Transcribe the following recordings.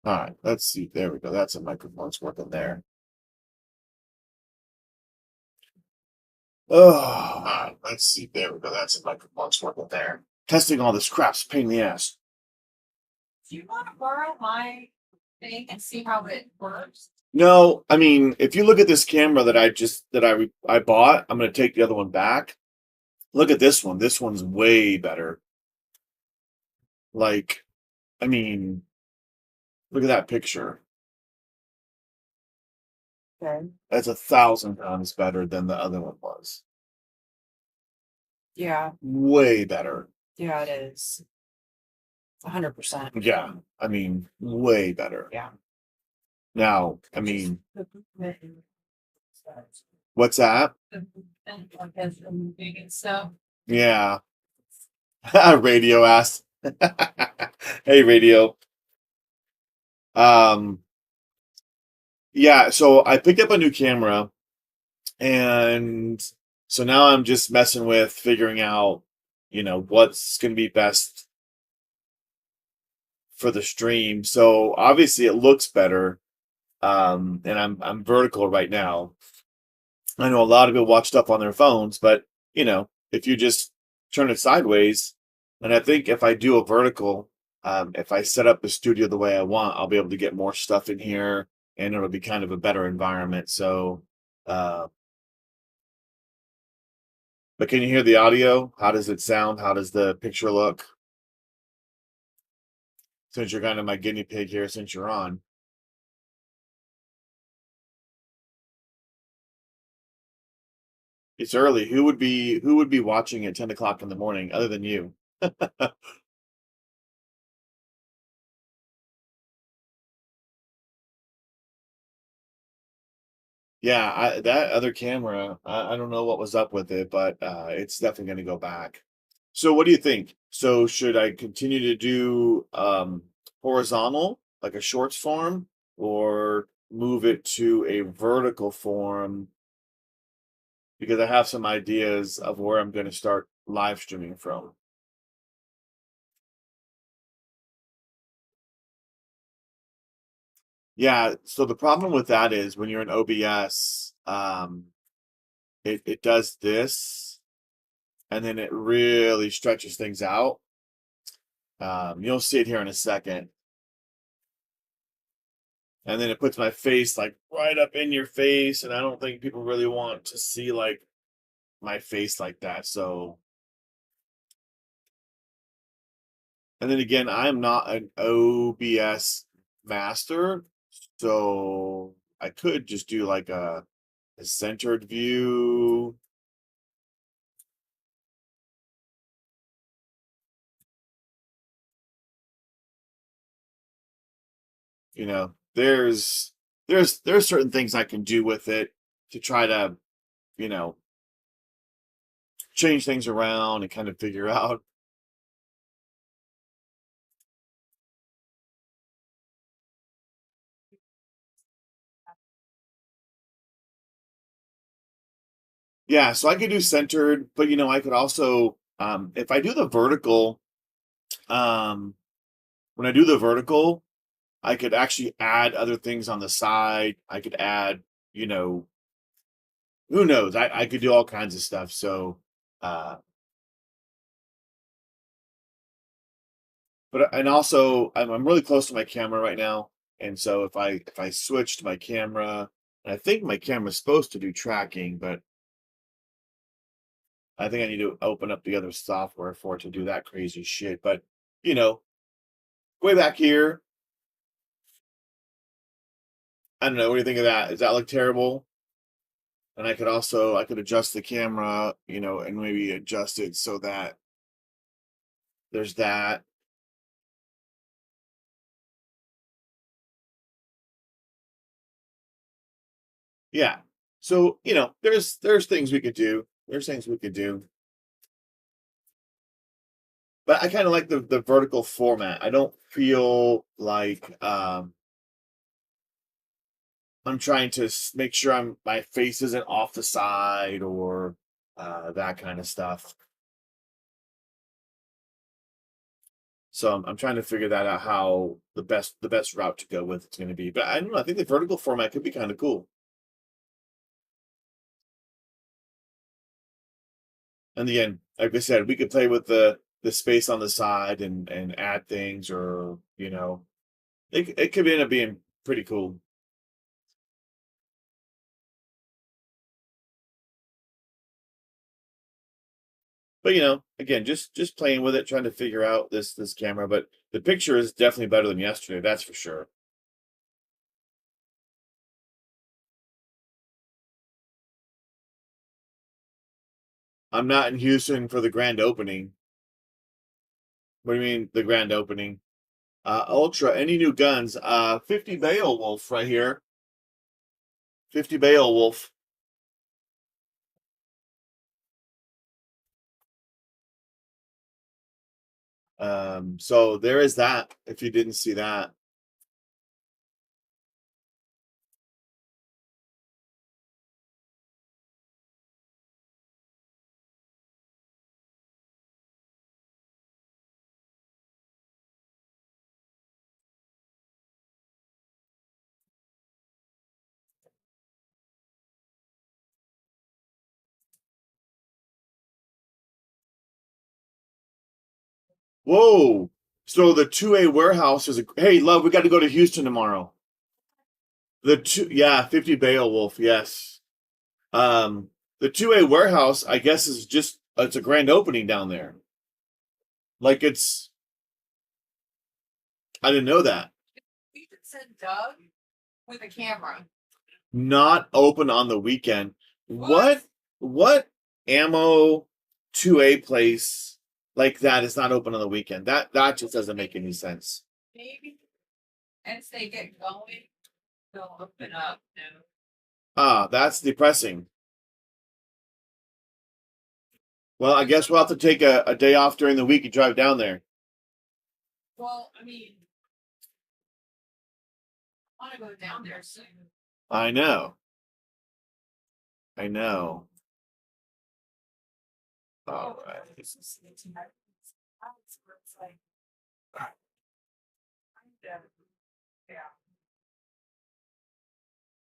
All right, let's see. There we go. That's a microphone's working there. Oh, let's see. There we go. That's a microphone's working there. Testing all this crap's a pain in the ass. Do you want to borrow my thing and see how it works? No, I mean, if you look at this camera that I bought, I'm gonna take the other one back. Look at this one. This one's way better. Like, I mean, look at that picture. Okay. That's 1,000 times better than the other one was. Yeah, Way better. yeah, it is. 100%. Yeah, I mean, way better. Yeah. Now, I mean, what's that? And like as a moving and stuff. Yeah. Radio ass. Hey, radio. Um, yeah, so I picked up a new camera and so now I'm just messing with figuring out, what's going to be best for the stream. So obviously it looks better. And I'm vertical right now. I know a lot of people watch stuff on their phones, but if you just turn it sideways, and I think if I do a vertical, if I set up the studio the way I want, I'll be able to get more stuff in here, and it'll be kind of a better environment. So, uh, but can you hear the audio? How does it sound? How does the picture look? Since you're kind of my guinea pig here, since you're on. It's early. Who would be watching at 10 o'clock in the morning other than you? Yeah, that other camera, I don't know what was up with it, but it's definitely going to go back. So, what do you think? So, should I continue to do horizontal, like a shorts form, or move it to a vertical form? Because I have some ideas of where I'm going to start live streaming from. Yeah, so the problem with that is when you're in OBS, it does this, and then it really stretches things out. You'll see it here in a second. And then it puts my face like right up in your face, and I don't think people really want to see like my face like that. So, and then again, I'm not an OBS master, so I could just do like a centered view. There's certain things I can do with it to try to, you know, change things around and kind of figure out. Yeah, so I could do centered, but I could also if I do the vertical, um when I do the vertical, I could actually add other things on the side. I could add, you know, who knows? I could do all kinds of stuff. So uh but and also I'm really close to my camera right now. And so if I switch to my camera, and I think my camera's supposed to do tracking, but I think I need to open up the other software for it to do that crazy shit. But you know, way back here, I don't know. What do you think of that? Does that look terrible? And I could adjust the camera, and maybe adjust it so that there's that. Yeah. So, there's things we could do. There's things we could do. But I kind of like the vertical format. I don't feel like I'm trying to make sure my face isn't off the side or that kind of stuff. So I'm trying to figure that out how the best route to go with it's going to be. But I don't know. I think the vertical format could be kind of cool. And again, like I said, we could play with the space on the side and add things, or it could end up being pretty cool. But again, just playing with it, trying to figure out this camera. But the picture is definitely better than yesterday. That's for sure. I'm not in Houston for the grand opening. What do you mean the grand opening? Ultra, any new guns? 50 Beowulf right here. 50 Beowulf. So there is that, if you didn't see that. Whoa. So the 2A warehouse is hey, love, we got to go to Houston tomorrow. Yeah, 50 Beowulf, yes. Um, the 2A warehouse, I guess, is just it's a grand opening down there. Like I didn't know that. We should send Doug with a camera. Not open on the weekend. What? What ammo 2A place like that is not open on the weekend? That just doesn't make any sense. Maybe as they get going, they'll open up. No. Ah, that's depressing. Well, I guess we'll have to take a day off during the week and drive down there. Well, I mean, I want to go down there soon. I know. I know. All right.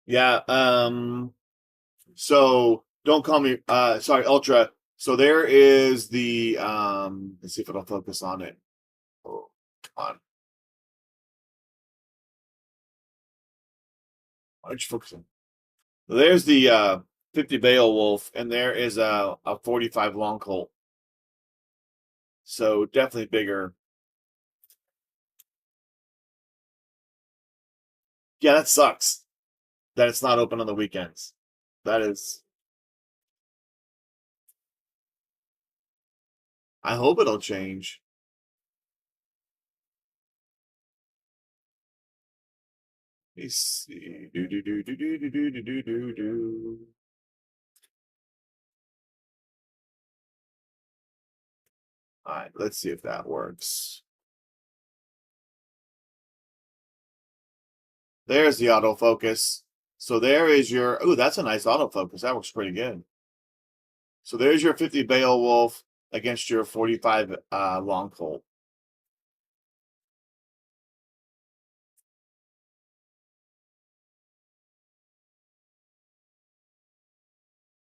Yeah. So don't call me. Sorry, Ultra. So there is the. Let's see if it'll focus on it. Oh, come on. Why don't you focus on? There's the 50 Beowulf, and there is a 45 Long Colt. So definitely bigger. Yeah, that sucks. That it's not open on the weekends. That is. I hope it'll change. Let me see. Do do do do do do do do do do. All right, let's see if that works. There's the autofocus. So there is your. Oh, that's a nice autofocus. That works pretty good. So there's your 50 Beowulf against your 45 Long Colt.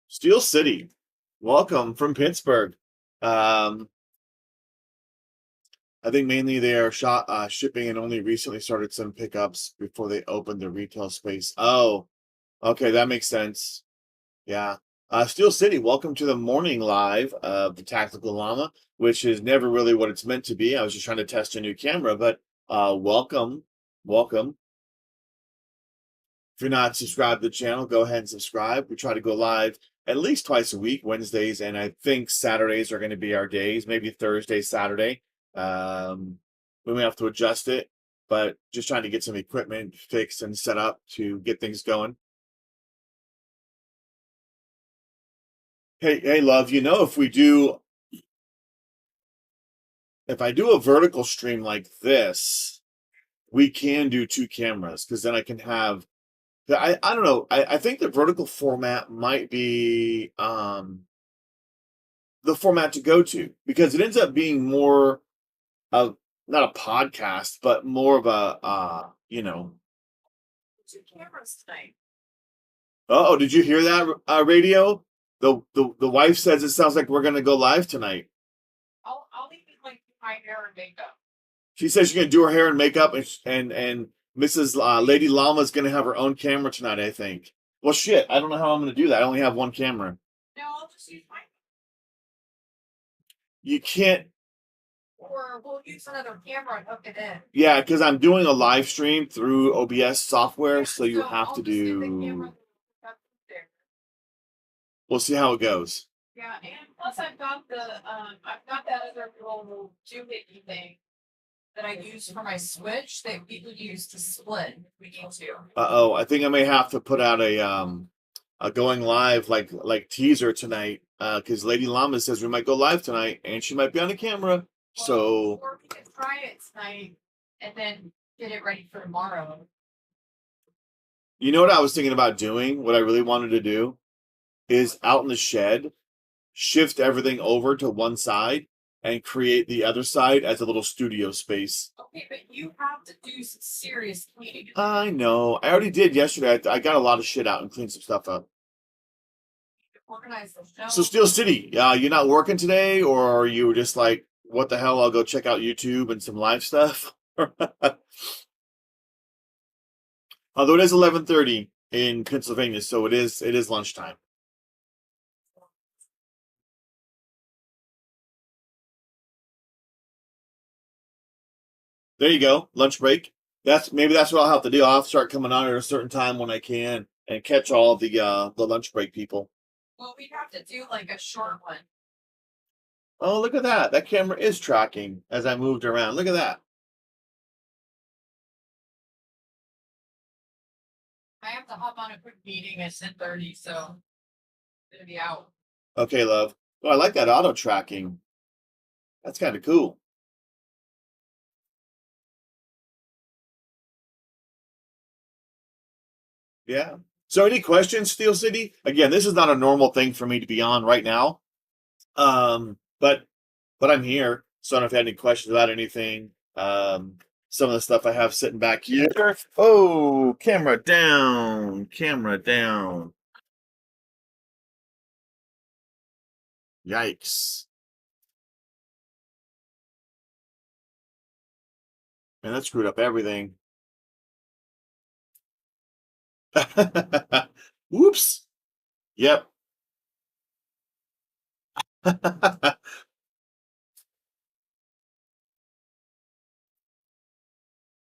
Steel City, welcome from Pittsburgh. Um, I think mainly they are shipping and only recently started some pickups before they opened the retail space. Oh, okay, that makes sense. Yeah. Steel City, welcome to the morning live of the Tactical Llama, which is never really what it's meant to be. I was just trying to test a new camera, but welcome. Welcome. If you're not subscribed to the channel, go ahead and subscribe. We try to go live at least twice a week, Wednesdays, and I think Saturdays are going to be our days, maybe Thursday, Saturday. We may have to adjust it, but just trying to get some equipment fixed and set up to get things going. Hey, love, if I do a vertical stream like this, we can do two cameras because then I can have I don't know. I think the vertical format might be the format to go to because it ends up being more of not a podcast, but more of a Two cameras tonight. oh, did you hear that radio? The wife says it sounds like we're gonna go live tonight. I'll even like do my hair and makeup. She says she's gonna do her hair and makeup, and Mrs. Lady Llama's gonna have her own camera tonight. I think. Well, shit, I don't know how I'm gonna do that. I only have one camera. No, I'll just use mine. You can't. Or we'll use another camera and hook it in. Yeah, because I'm doing a live stream through OBS software, Yeah, so you have I'll to just the do. camera up there. We'll see how it goes. Yeah, and plus I've got that other little doohickey thing that I use for my switch that we could use to split if we need to. Oh, I think I may have to put out a going live like teaser tonight. Because Lady Llama says we might go live tonight, and she might be on a camera. So Or we could try it tonight and then get it ready for tomorrow. you know what I was thinking about doing? What I really wanted to do is out in the shed, shift everything over to one side and create the other side as a little studio space. Okay, but you have to do some serious cleaning. I know. I already did yesterday. I got a lot of shit out and cleaned some stuff up. Organize the show. So Steel City, you're not working today, or you were just like, what the hell? I'll go check out YouTube and some live stuff. Although it is 11:30 in Pennsylvania, so it is lunchtime. There you go, lunch break. Maybe that's what I'll have to do. I'll have to start coming on at a certain time when I can and catch all the lunch break people. Well, we'd have to do like a short one. Oh, look at that! That camera is tracking as I moved around. Look at that. I have to hop on a quick meeting at 10:30, so I'm gonna be out. Okay, love. Oh, I like that auto tracking. That's kind of cool. Yeah. So, any questions, Steel City? Again, this is not a normal thing for me to be on right now. But I'm here. So I don't know if you had any questions about anything. Some of the stuff I have sitting back here. Oh, camera down. Camera down. Yikes. Man, that screwed up everything. Whoops. Yep.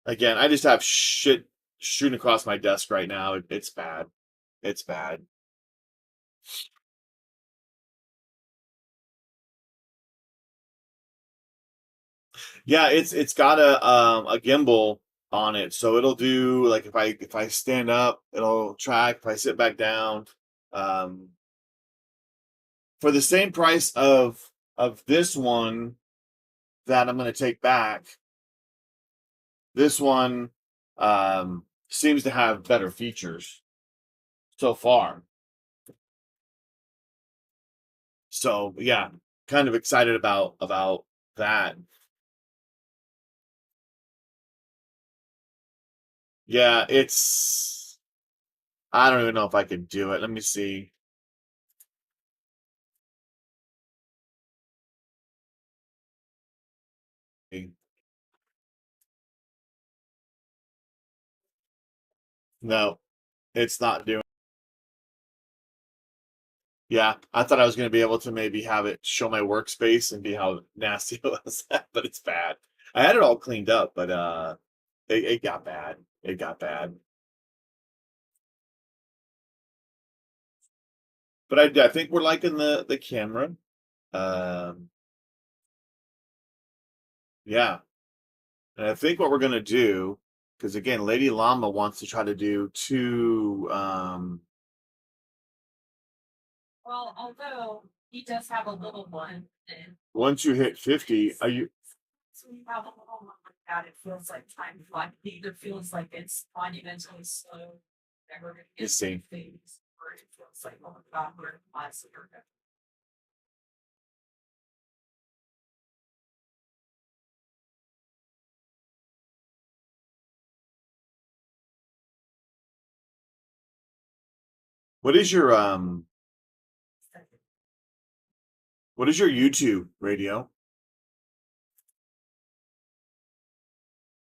Again, I just have shit shooting across my desk right now. It's bad. It's bad. Yeah, it's got a gimbal on it, so it'll do like if I stand up, it'll track. If I sit back down, um, for the same price of this one that I'm going to take back, this one seems to have better features so far. So yeah, kind of excited about that. Yeah, it's I don't even know if I could do it. Let me see. No, it's not doing. Yeah, I thought I was going to be able to maybe have it show my workspace and be how nasty it was, but it's bad. I had it all cleaned up, but it got bad. It got bad. But I think we're liking the camera. Um, yeah, and I think what we're gonna do, because again, Lady Llama wants to try to do two. Well, although he does have a little one, and Once you hit 50, are you? so we have a little one like that, it feels like time flies. It either feels like it's monumentally slow, that we're gonna You get see. things, or it feels like, oh my god, we're in class. What is your what is your YouTube radio?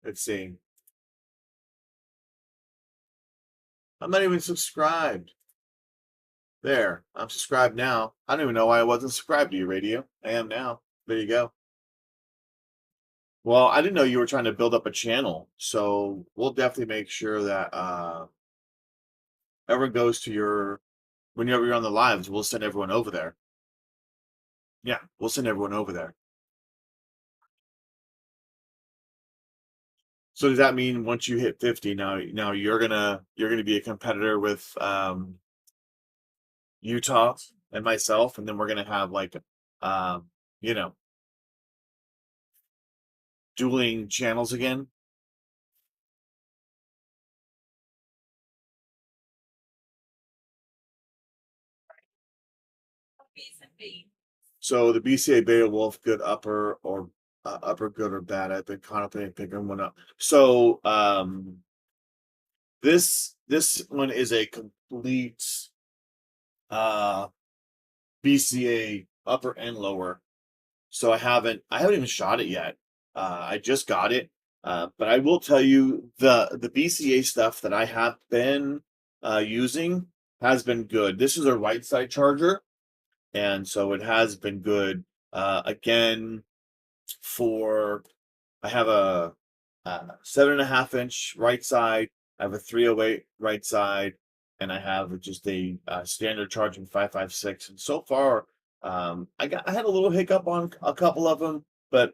Let's see. I'm not even subscribed. There, I'm subscribed now. I don't even know why I wasn't subscribed to your radio. I am now. There you go. Well, I didn't know you were trying to build up a channel, so we'll definitely make sure that everyone goes to your whenever you're on the lives, we'll send everyone over there. Yeah, we'll send everyone over there. So does that mean once you hit 50, now you're gonna be a competitor with Utah and myself, and then we're gonna have like you know, dueling channels again. Bees and bees. So the BCA Beowulf, good upper or upper good or bad. I've been contemplating picking one up. So this one is a complete uh BCA upper and lower. So I haven't even shot it yet. I just got it. But I will tell you the BCA stuff that I have been using has been good. This is a right side charger, and so it has been good. Again, for I have a 7.5 inch right side. I have a 308 right side, and I have just a standard charging 556. And so far, I had a little hiccup on a couple of them, but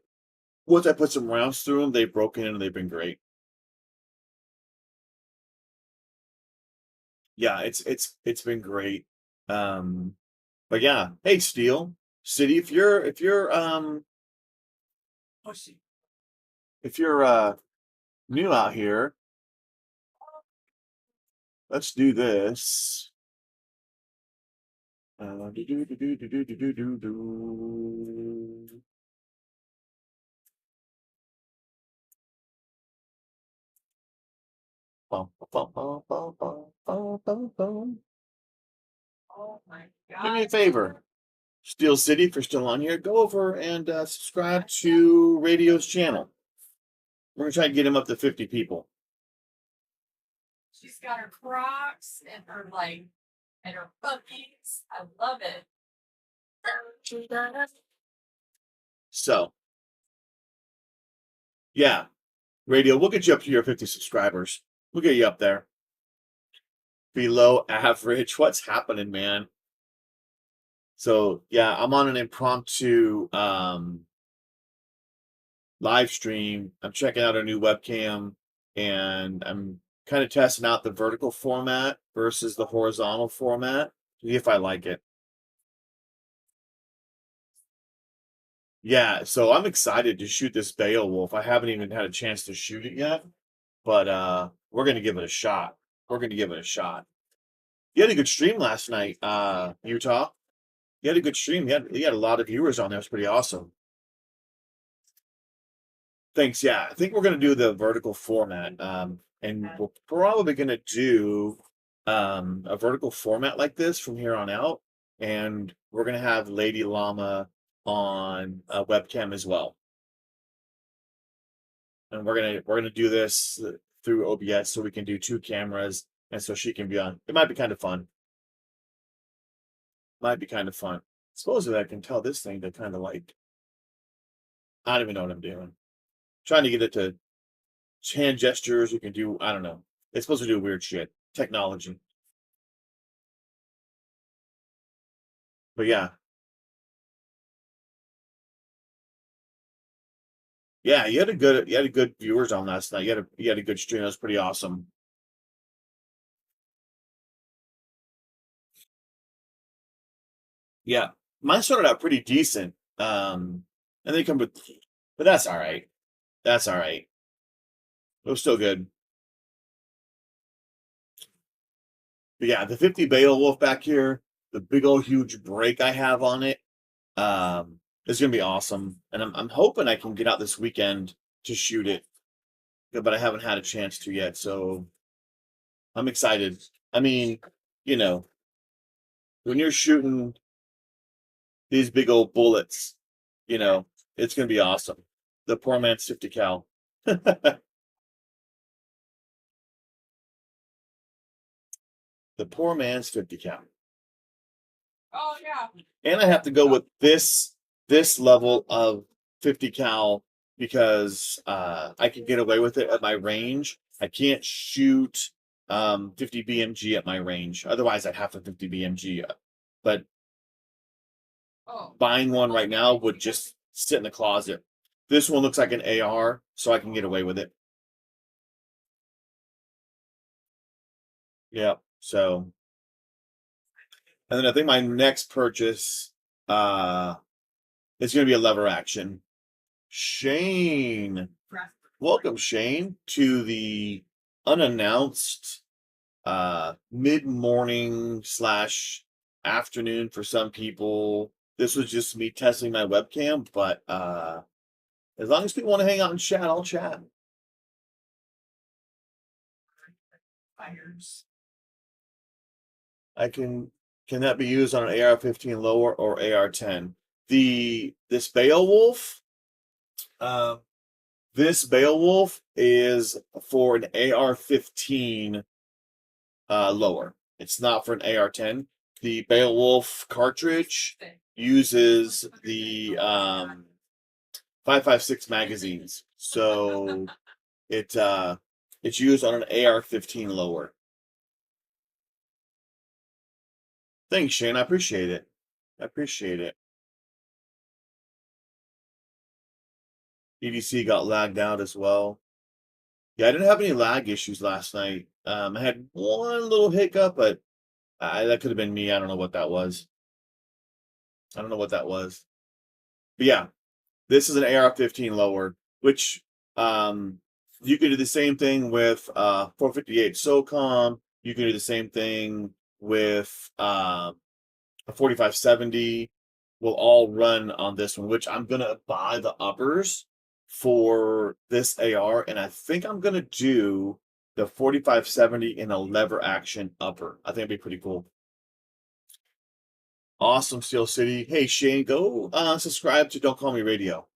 once I put some rounds through them, they've broken in and they've been great. Yeah, it's been great. Um, but yeah, hey, Steel City, if you're new out here, let's do this. Do. Bum, bum, bum, bum, bum, bum, bum, bum. Oh my Do me a God. favor, Steel City, if you're still on here, go over and subscribe to Radio's channel. We're gonna try to get him up to 50 people. She's got her Crocs and her and her Buckies. I love it. So, yeah, Radio, we'll get you up to your 50 subscribers. We'll get you up there. Below average. What's happening, man? So, yeah, I'm on an impromptu live stream. I'm checking out our new webcam, and I'm kind of testing out the vertical format versus the horizontal format. See if I like it. Yeah, so I'm excited to shoot this Beowulf. I haven't even had a chance to shoot it yet, but we're gonna give it a shot. We're gonna give it a shot. You had a good stream last night, Utah. You had a good stream. You had a lot of viewers on there. It's pretty awesome. Thanks. Yeah, I think we're gonna do the vertical format, and we're probably gonna do a vertical format like this from here on out, and we're gonna have Lady Llama on a webcam as well, and we're gonna do this through OBS so we can do two cameras, and so she can be on. It might be kind of fun. Might be kind of fun. Supposedly, I can tell this thing to kind of like I don't even know what I'm doing. Trying to get it to hand gestures. You can do, I don't know. It's supposed to do weird shit. Technology. But yeah. Yeah, you had a good viewers on last night. You had a good stream. That was pretty awesome. Yeah. Mine started out pretty decent. And they come with but that's all right. That's all right. It was still good. But yeah, the 50 Beowulf back here, the big old huge break I have on it, is gonna be awesome. And I'm hoping I can get out this weekend to shoot it, but I haven't had a chance to yet. So I'm excited. I mean, you know, when you're shooting these big old bullets, you know, it's gonna be awesome. The poor man's 50 cal. The poor man's 50 cal. Oh, yeah. And I have to go with this level of 50 cal because I can get away with it at my range. I can't shoot 50 BMG at my range. Otherwise, I'd have to 50 BMG. But Oh. buying one right now would just sit in the closet. This one looks like an AR, so I can get away with it. Yeah. So, and then I think my next purchase is going to be a lever action. Shane, welcome Shane to the unannounced mid-morning slash afternoon for some people. This was just me testing my webcam, but as long as people want to hang out and chat, I'll chat. Fires. I can that be used on an AR-15 lower or AR-10? This Beowulf, uh, this Beowulf is for an AR-15 lower. It's not for an AR-10. The Beowulf cartridge uses the 5.56 magazines, so it's used on an AR-15 lower. Thanks, Shane. I appreciate it. I appreciate it. EDC got lagged out as well. Yeah, I didn't have any lag issues last night. I had one little hiccup, but that could have been me. I don't know what that was. I don't know what that was. But yeah, this is an AR-15 lower, which you can do the same thing with 458 SOCOM. You can do the same thing with a 4570. Will all run on this one, which I'm gonna buy the uppers for this AR, and I think I'm gonna do the 4570 in a lever action upper. I think it'd be pretty cool. Awesome, Steel City. Hey Shane, go subscribe to Don't Call Me Radio.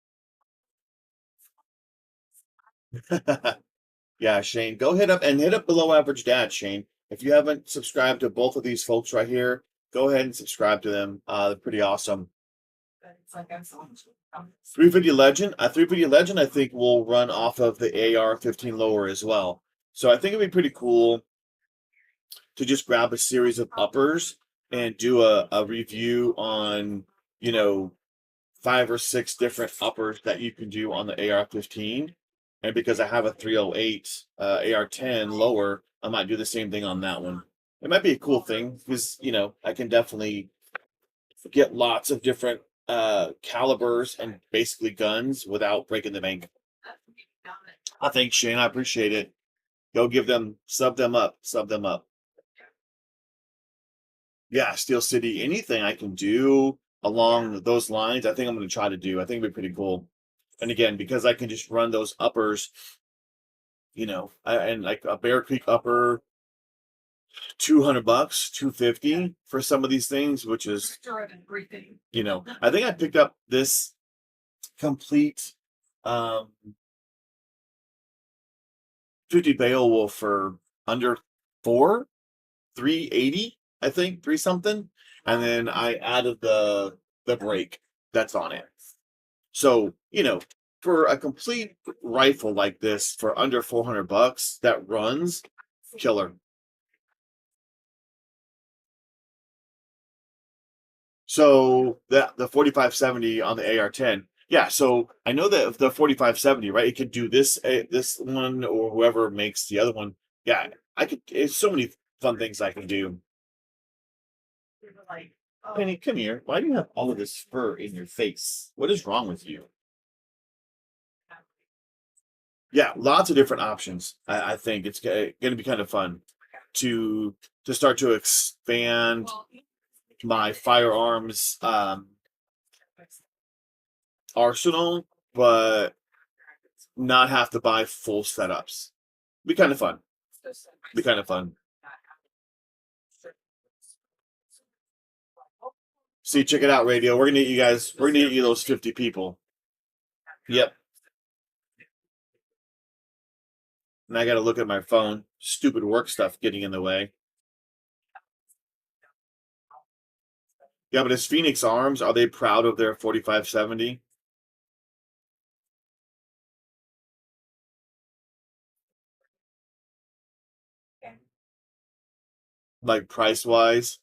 Yeah, Shane, go hit up Below Average Dad, Shane. If you haven't subscribed to both of these folks right here, go ahead and subscribe to them. They're pretty awesome. It's like I'm 350 Legend, 350 Legend, I think will run off of the AR-15 lower as well. So I think it'd be pretty cool to just grab a series of uppers and do a review on, you know, 5 or 6 different uppers that you can do on the AR-15. And because I have a 308 AR-10 lower, I might do the same thing on that one. It might be a cool thing because, I can definitely get lots of different calibers and basically guns without breaking the bank. I think Shane, I appreciate it. Go give them sub them up. Yeah, Steel City, anything I can do along those lines, I think I'm gonna try to do. I think it'd be pretty cool. And again, because I can just run those uppers, and like a Bear Creek upper, $200, 250 for some of these things, which is, I think I picked up this complete 50 Beowulf for under 380, I think, 3 something. And then I added the brake that's on it. So, for a complete rifle like this for under $400 that runs killer. So that the 4570 on the AR-10. Yeah, so I know that the 4570, right? It could do this one or whoever makes the other one. Yeah, I could. It's so many fun things I can do. Penny, come here. Why do you have all of this fur in your face? What is wrong with you? Yeah, lots of different options. I think it's going to be kind of fun to start to expand my firearms arsenal, but not have to buy full setups. Be kind of fun. Be kind of fun. See, check it out, radio. We're gonna get you guys. We're gonna get you those 50 people. Yep. And I got to look at my phone. Stupid work stuff getting in the way. Yeah, but is Phoenix Arms, are they proud of their 4570? Like price wise?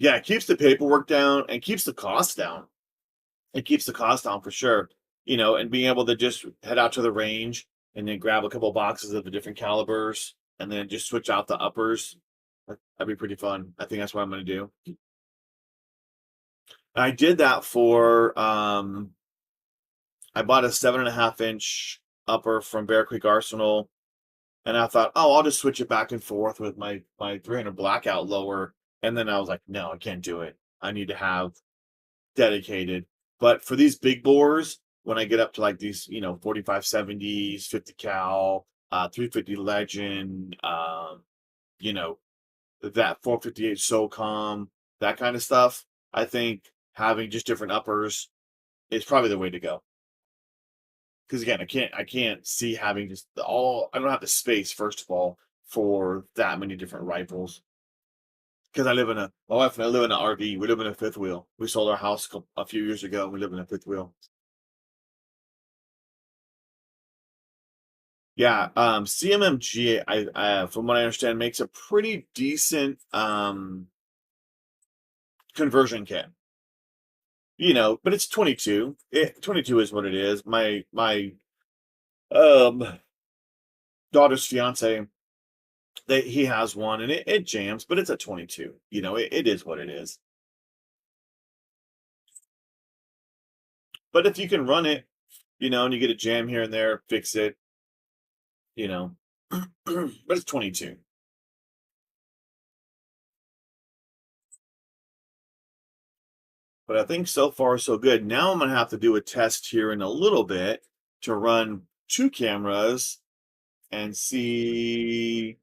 Yeah, it keeps the paperwork down and keeps the cost down. It keeps the cost down for sure. And being able to just head out to the range and then grab a couple boxes of the different calibers and then just switch out the uppers. That'd be pretty fun. I think that's what I'm going to do. I did that for I bought a 7.5 inch upper from Bear Creek Arsenal, and I thought, oh, I'll just switch it back and forth with my 300 blackout lower. And then I was like, no, I can't do it. I need to have dedicated. But for these big bores, when I get up to like these, 4570s, 50 cal, 350 Legend, you know, that 458 SOCOM, that kind of stuff, I think having just different uppers is probably the way to go. Because again, I can't see having just all. I don't have the space, first of all, for that many different rifles. Because my wife and I live in an RV. We live in a fifth wheel. We sold our house a few years ago. We live in a fifth wheel. Yeah, CMMG, from what I understand, makes a pretty decent conversion kit. But it's 22. 22 is what it is. My um daughter's fiance, he has one, and it jams, but it's a 22. It is what it is. But if you can run it, and you get a jam here and there, fix it, you know. But it's 22. But I think so far so good. Now I'm gonna have to do a test here in a little bit to run two cameras and see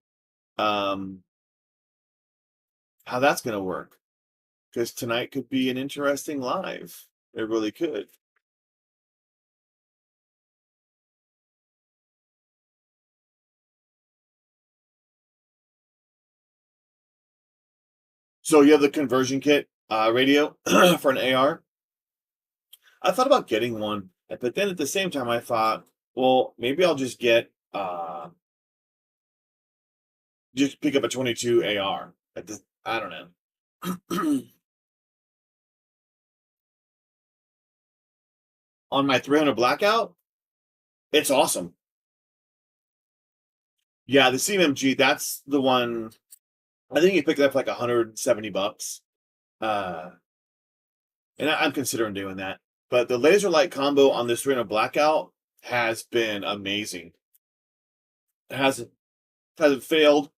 um how that's gonna work. Because tonight could be an interesting live. It really could. So you have the conversion kit radio for an AR. I thought about getting one, but then at the same time I thought, well, maybe I'll just pick up a 22 AR. I don't know. On my 300 blackout, it's awesome. Yeah, the CMMG, that's the one. I think you picked it up for like $170. Uh, and I'm considering doing that. But the laser light combo on this 300 blackout has been amazing. It hasn't failed,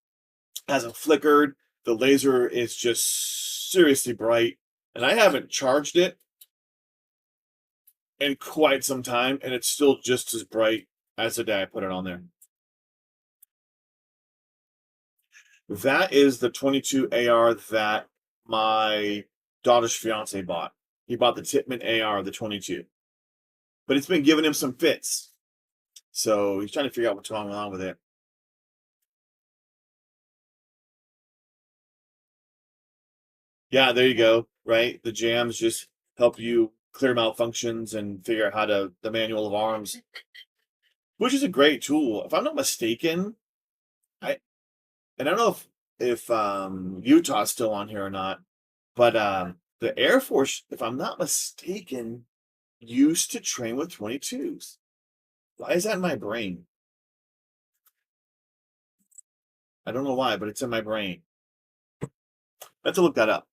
hasn't flickered. The laser is just seriously bright. And I haven't charged it in quite some time, and it's still just as bright as the day I put it on there. That is the 22 AR that my daughter's fiance bought. He bought the Tippmann AR, the 22. But it's been giving him some fits. So he's trying to figure out what's going on with it. Yeah, there you go. Right? The jams just help you clear malfunctions and figure out the manual of arms, which is a great tool. If I'm not mistaken, I and I don't know if Utah's still on here or not, but the Air Force, if I'm not mistaken, used to train with 22s. Why is that in my brain? I don't know why, but it's in my brain. I have to look that up.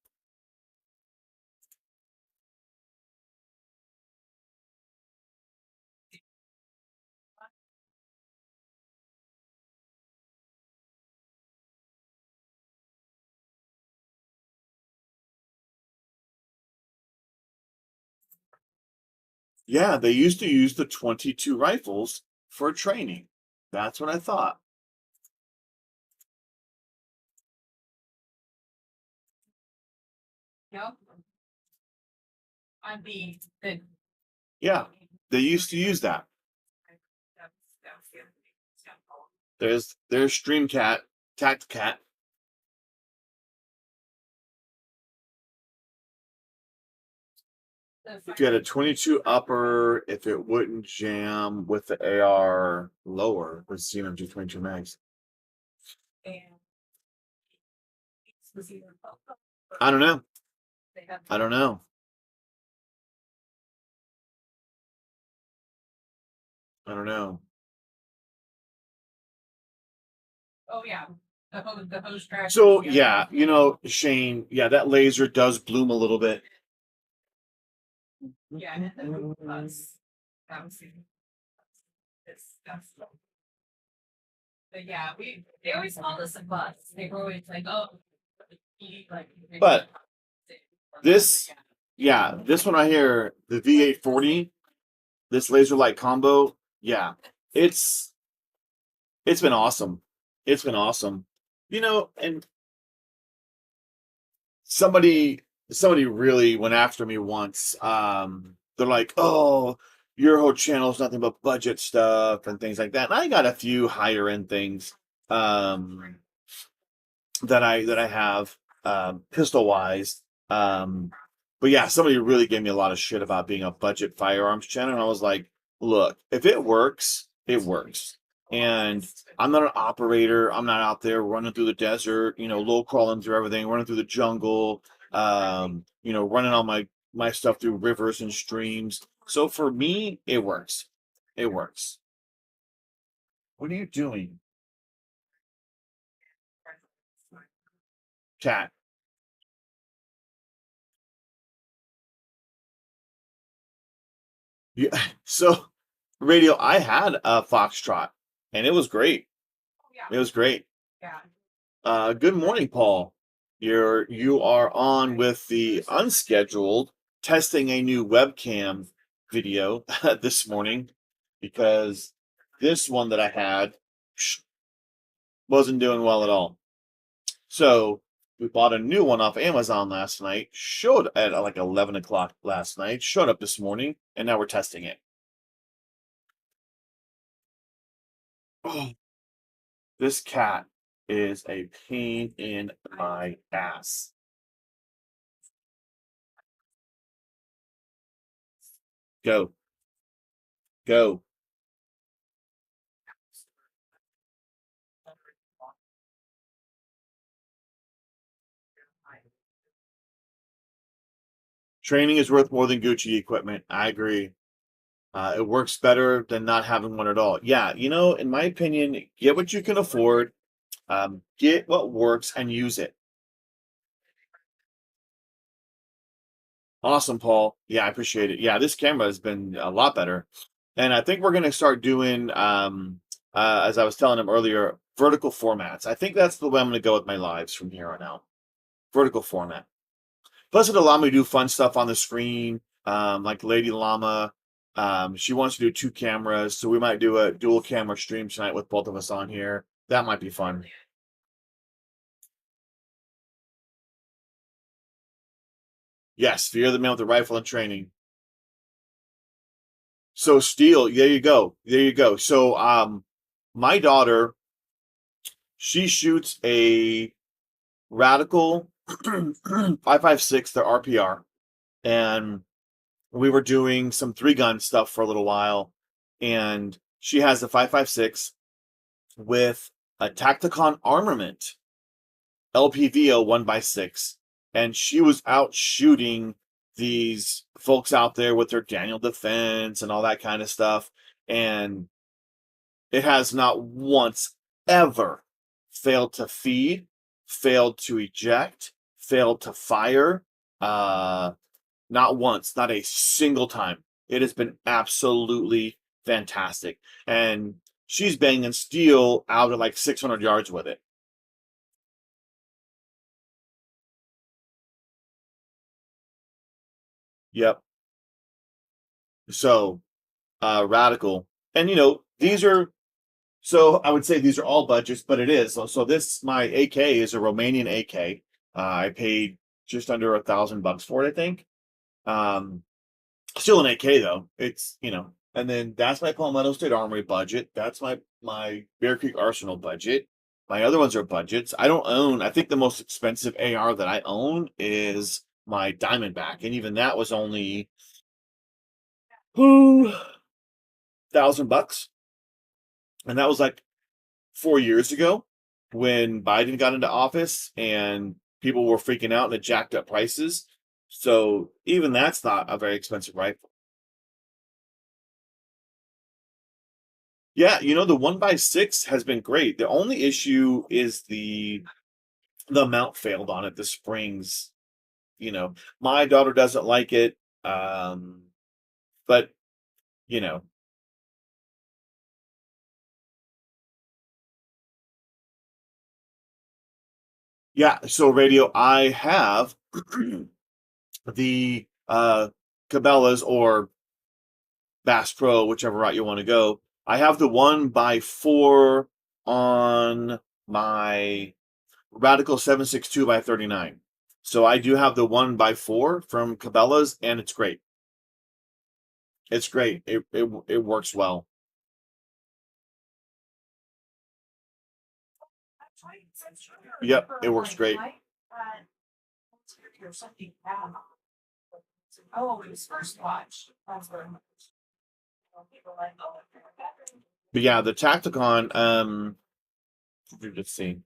Yeah, they used to use the 22 rifles for training. That's what I thought. Yep. The Yeah, they used to use that. There's Streamcat, Tactcat. If you had a 22 upper, if it wouldn't jam with the AR lower, with CMG 22 mags. I don't know. I don't know. I don't know. Oh yeah, the hose track. So yeah, Shane, yeah, that laser does bloom a little bit. Yeah, and then the buzz. That's but yeah, they always called us a buzz. They were always like, oh, like. But this, yeah, this one right here, the V840, this laser light combo, yeah, it's been awesome. It's been awesome. And somebody really went after me once. They're like, "Oh, your whole channel is nothing but budget stuff and things like that." And I got a few higher end things um, that I have pistol wise. But yeah, somebody really gave me a lot of shit about being a budget firearms channel, and I was like, "Look, if it works, it works." And I'm not an operator. I'm not out there running through the desert, low crawling through everything, running through the jungle, running all my stuff through rivers and streams. So for me, it works. It works. What are you doing, chat? Yeah. So radio, I had a Foxtrot, and it was great. It was great. Yeah. Good morning, Paul. You are on with the unscheduled testing a new webcam video this morning because this one that I had wasn't doing well at all. So we bought a new one off Amazon last night, showed at like 11 o'clock last night, showed up this morning, and now we're testing it. Oh, this cat is a pain in my ass. Go. Go. Training is worth more than Gucci equipment. I agree. It works better than not having one at all. Yeah, in my opinion, get what you can afford, get what works, and use it. Awesome, Paul. Yeah, I appreciate it. Yeah, this camera has been a lot better, and I think we're going to start doing, as I was telling him earlier, vertical formats. I think that's the way I'm going to go with my lives from here on out. Vertical format. Plus, it allowed me to do fun stuff on the screen, like Lady Llama. She wants to do 2 cameras, so we might do a dual camera stream tonight with both of us on here. That might be fun. Yes, Fear the Man with the Rifle and Training. So Steel, there you go. There you go. So my daughter, she shoots a Radical 5.56, their RPR, and we were doing some 3-gun stuff for a little while, and she has a 5.56 with a Tacticon armament LPVO 1x6, and she was out shooting these folks out there with their Daniel Defense and all that kind of stuff, and it has not once ever failed to feed, failed to eject, failed to fire. Not once, not a single time. It has been absolutely fantastic. And she's banging steel out at like 600 yards with it. Yep. So, radical. And, these are, so I would say these are all budgets, but it is. So this, my AK is a Romanian AK. I paid just under $1,000 for it, I think. Um, Still an 8K though. It's and then that's my Palmetto State Armory budget. That's my Bear Creek Arsenal budget. My other ones are budgets. I don't own. I think the most expensive AR that I own is my Diamondback, and even that was only $1,000, and that was like 4 years ago when Biden got into office and people were freaking out and it jacked up prices. So even that's not a very expensive rifle. Yeah, the 1x6 has been great. The only issue is the mount failed on it, the springs. My daughter doesn't like it. But you know, yeah, so radio, I have the Cabela's or Bass Pro, whichever route you want to go. I have the 1x4 on my Radical 762 by 39. So I do have the 1x4 from Cabela's, and it's great. It's great. It works well. Yep, it works great. Oh, it was first watch. That's what people like. Oh, But yeah, the Tacticon, let's see.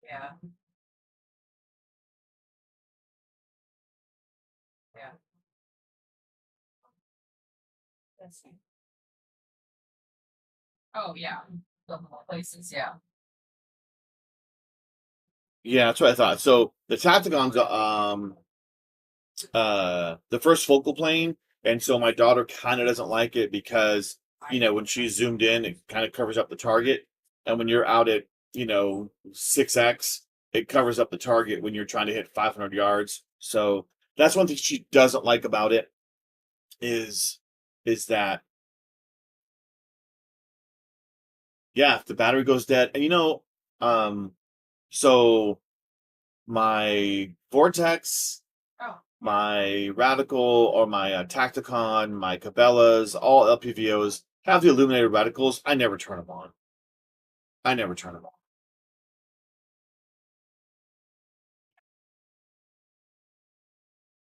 yeah, yeah. Let's see. Oh, yeah. The whole places, yeah. Yeah, that's what I thought. So the Tacticon's the first focal plane, and so my daughter kind of doesn't like it because when she's zoomed in, it kind of covers up the target, and when you're out at 6x, it covers up the target when you're trying to hit 500 yards. So that's one thing she doesn't like about it is that, yeah, if the battery goes dead, and um so my Vortex, Oh, my Radical, or my Tacticon, my Cabela's, all LPVOs have the illuminated reticles. I never turn them on. I never turn them on.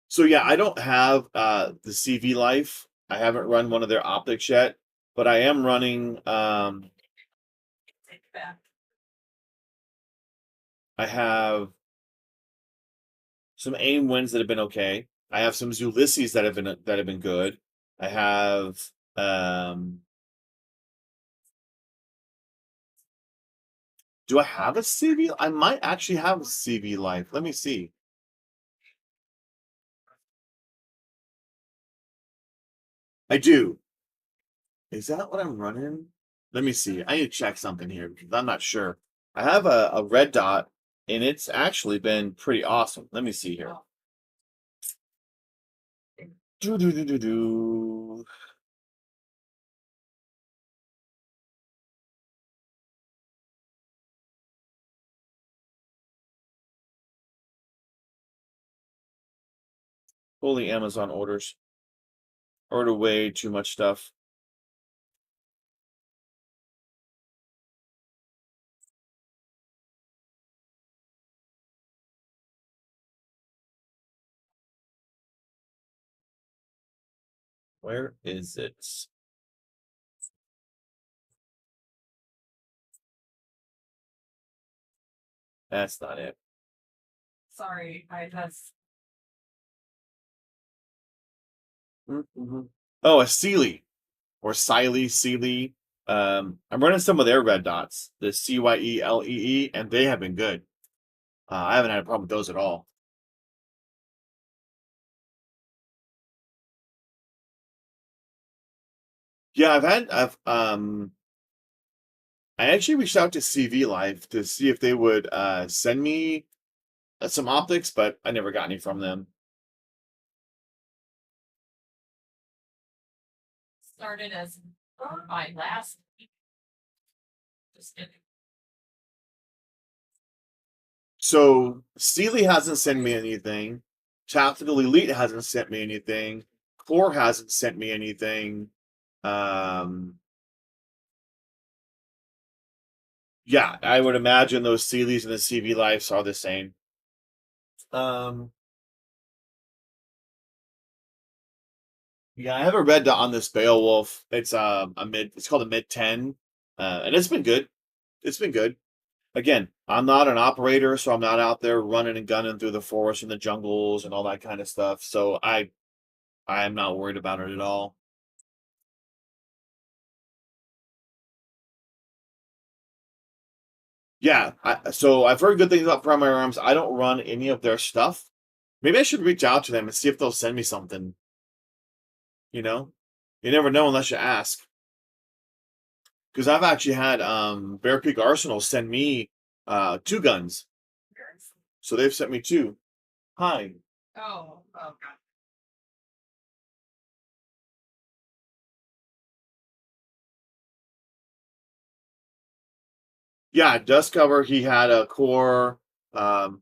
So yeah, I don't have the CV Life. I haven't run one of their optics yet, but I am running. take it back. I have some AIM wins that have been okay. I have some Ulysses that have been good. I have do I have a CV? I might actually have a CV Life. Let me see. I do. Is that what I'm running? Let me see. I need to check something here because I'm not sure. I have a red dot, and it's actually been pretty awesome. Let me see here. Do do do do do. Holy Amazon orders. Order way too much stuff. Where is it? That's not it. Sorry, that's Mm-hmm. Oh, a Sealy or Sealy. I'm running some of their red dots, the CYELEE, and they have been good. I haven't had a problem with those at all. Yeah, I actually reached out to CV Life to see if they would send me some optics, but I never got any from them. started as my last. Just kidding. So Steely hasn't sent me anything. Tactical Elite hasn't sent me anything. Core hasn't sent me anything. Yeah, I would imagine those Sealies and the CV Lives are the same. Um, yeah, I haven't read on this Beowulf. It's a mid. It's called a mid 10, and it's been good. It's been good. Again, I'm not an operator, so I'm not out there running and gunning through the forest and the jungles and all that kind of stuff. So I am not worried about it at all. Yeah, so I've heard good things about Primary Arms. I don't run any of their stuff. Maybe I should reach out to them and see if they'll send me something. You know, you never know unless you ask. Because I've actually had Bear Creek Arsenal send me two guns, so they've sent me two. Hi. Oh, God. Yeah, Dust Cover. He had a core. Um,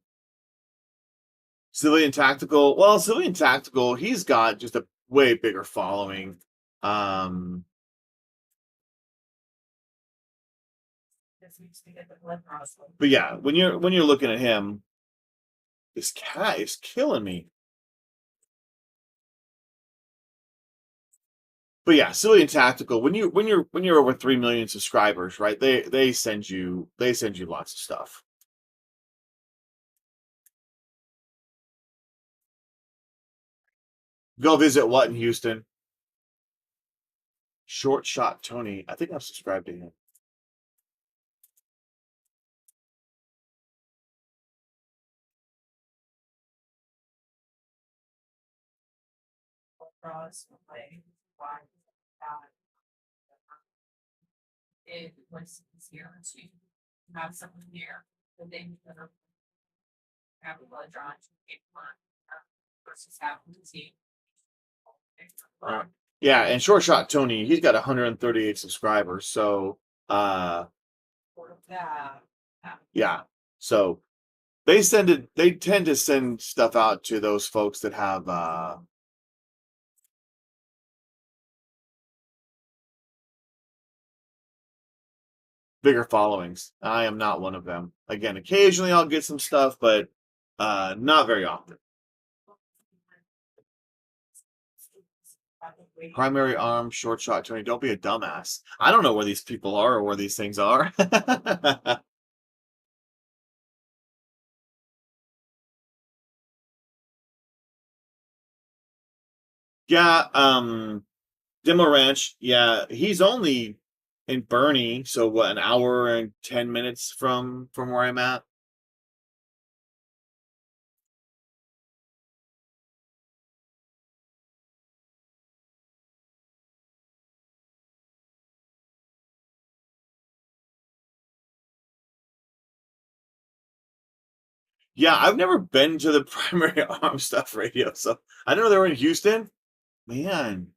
Civilian Tactical. Well, Civilian Tactical, he's got just a way bigger following. Um, but yeah, when you're looking at him, this cat is killing me. But yeah, Civilian Tactical. When you're over 3 million subscribers, right? They send you lots of stuff. Go visit what in Houston? Short Shot Tony. I think I'm subscribed to him. It was easier to have someone here, but then have a blood drawn to get one versus having to see. Yeah, and Short Shot Tony, he's got 138 subscribers. So Yeah. yeah. So they tend to send stuff out to those folks that have bigger followings. I am not one of them. Again, occasionally I'll get some stuff, but not very often. Primary Arm, Short Shot Tony. Don't be a dumbass. I don't know where these people are or where these things are. Yeah, Demo Ranch. Yeah, he's only in Bernie, so what, an hour and 10 minutes from where I'm at. Yeah, I've never been to the Primary Arm Stuff Radio, so I don't know they were in Houston. Man,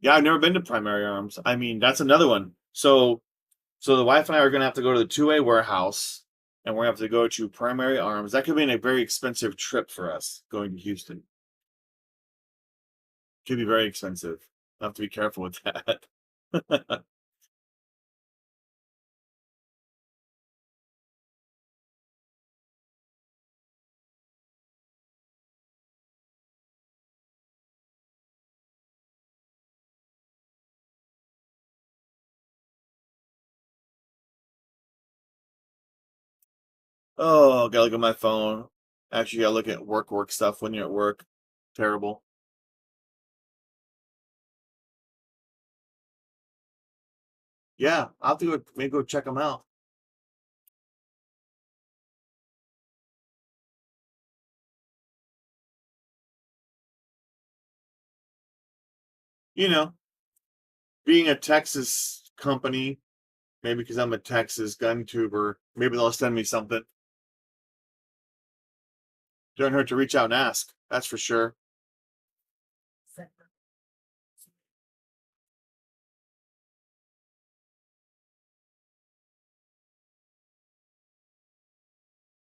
yeah, I've never been to Primary Arms. I mean, that's another one. So the wife and I are going to have to go to the 2A warehouse, and we're going to have to go to Primary Arms. That could be a very expensive trip for us going to Houston. Could be very expensive. I have to be careful with that. Oh, gotta look at my phone. Actually, gotta look at work stuff when you're at work. Terrible. Yeah, I'll have to maybe go check them out. You know, being a Texas company, maybe because I'm a Texas gun tuber, maybe they'll send me something. Don't hurt to reach out and ask. That's for sure.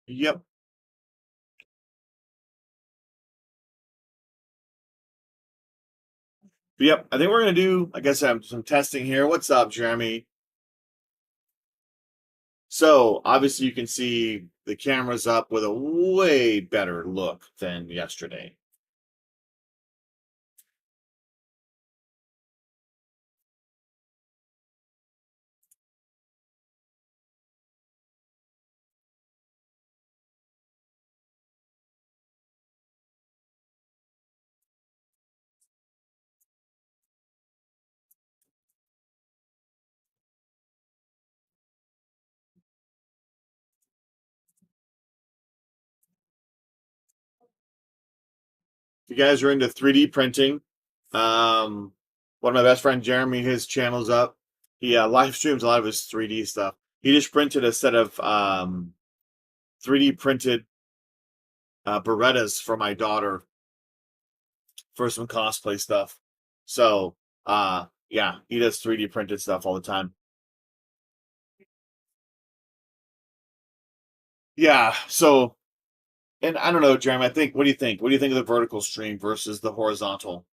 Yep. Yep. I think we're gonna do, I guess, some testing here. What's up, Jeremy? So obviously you can see the camera's up with a way better look than yesterday. If you guys are into 3D printing, one of my best friend Jeremy, his channel's up. He live streams a lot of his 3D stuff. He just printed a set of 3D printed Berettas for my daughter for some cosplay stuff. So yeah, he does 3D printed stuff all the time. Yeah, so and I don't know, Jeremy, I think what do you think? What do you think of the vertical stream versus the horizontal?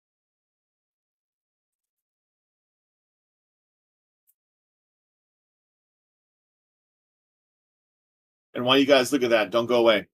And while you guys look at that, don't go away.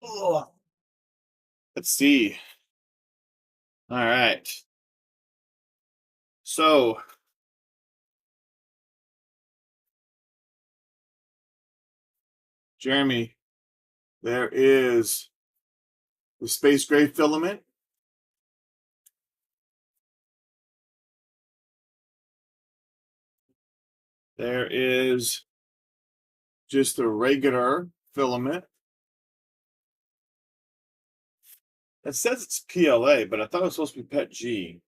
Ugh. Let's see. All right. So, Jeremy, there is the space gray filament. There is just a regular filament. It says it's PLA, but I thought it was supposed to be PET G.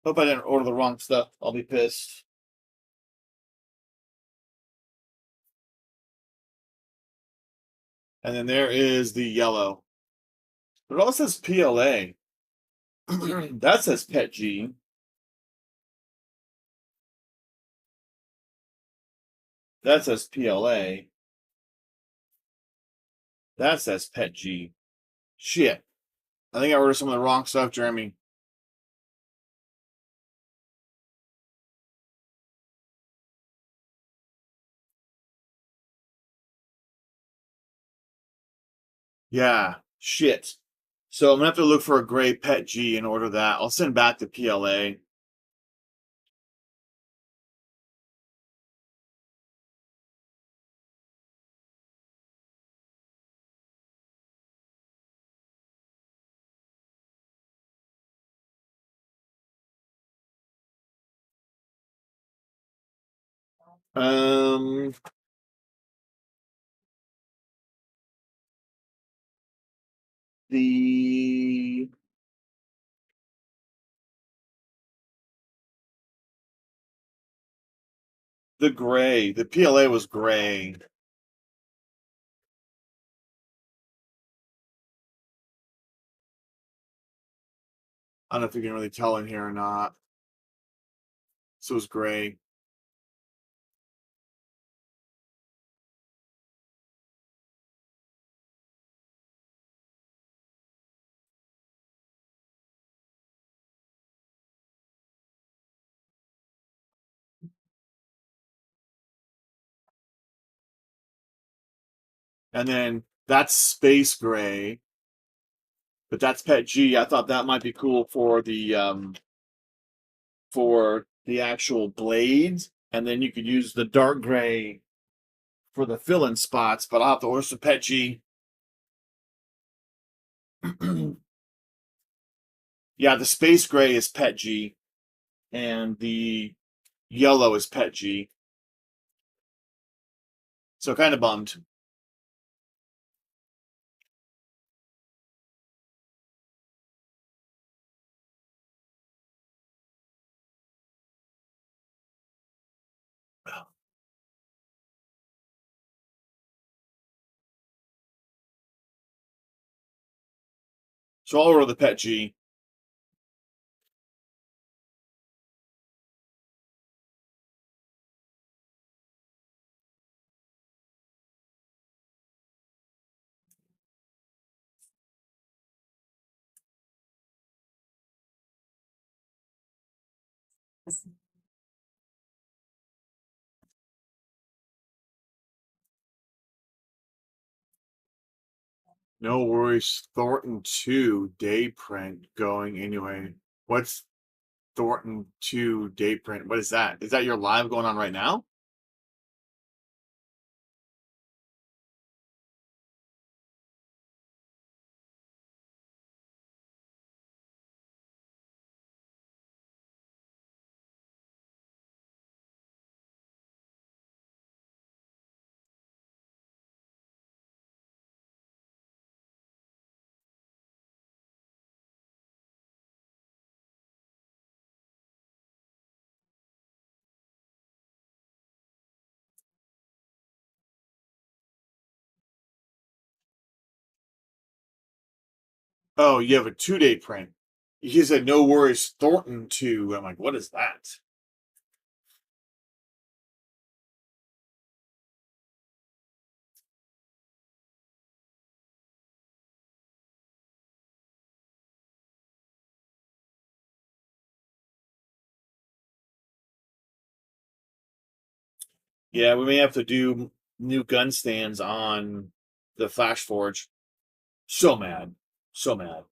Hope I didn't order the wrong stuff. I'll be pissed. And then there is the yellow. But it all says PLA. That says PET G. That says PLA. That says PET G. Shit. I think I ordered some of the wrong stuff, Jeremy. Yeah, shit. So I'm gonna have to look for a gray PET G and order that. I'll send back the PLA. Um, the gray. The PLA was gray. I don't know if you can really tell in here or not. So it was gray. And then that's space gray, but that's pet G. I thought that might be cool for the actual blades, and then you could use the dark gray for the fill-in spots. But I'll have to order some pet G. Yeah, the space gray is pet G, and the yellow is pet G. So kind of bummed. So I'll order the pet G. No worries. Thornton 2 day print going anyway. What's Thornton 2 day print? What is that? Is that your live going on right now? Oh, you have a 2 day print. He said, no worries, Thornton 2. I'm like, what is that? Yeah, we may have to do new gun stands on the Flash Forge. So mad. So mad.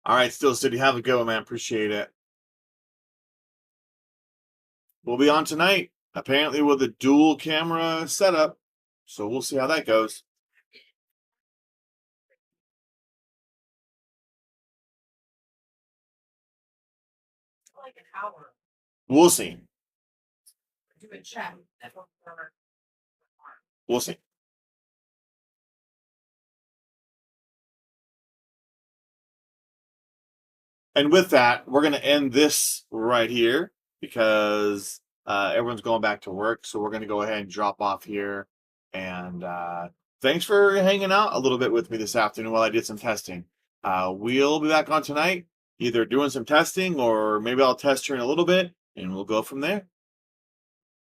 All right, Still City, have a go, man. Appreciate it. We'll be on tonight, apparently with a dual camera setup. So we'll see how that goes. Like an hour. We'll see. Do a chat. We'll see. And with that, we're going to end this right here because everyone's going back to work. So we're going to go ahead and drop off here. And thanks for hanging out a little bit with me this afternoon while I did some testing. We'll be back on tonight, either doing some testing or maybe I'll test here in a little bit and we'll go from there.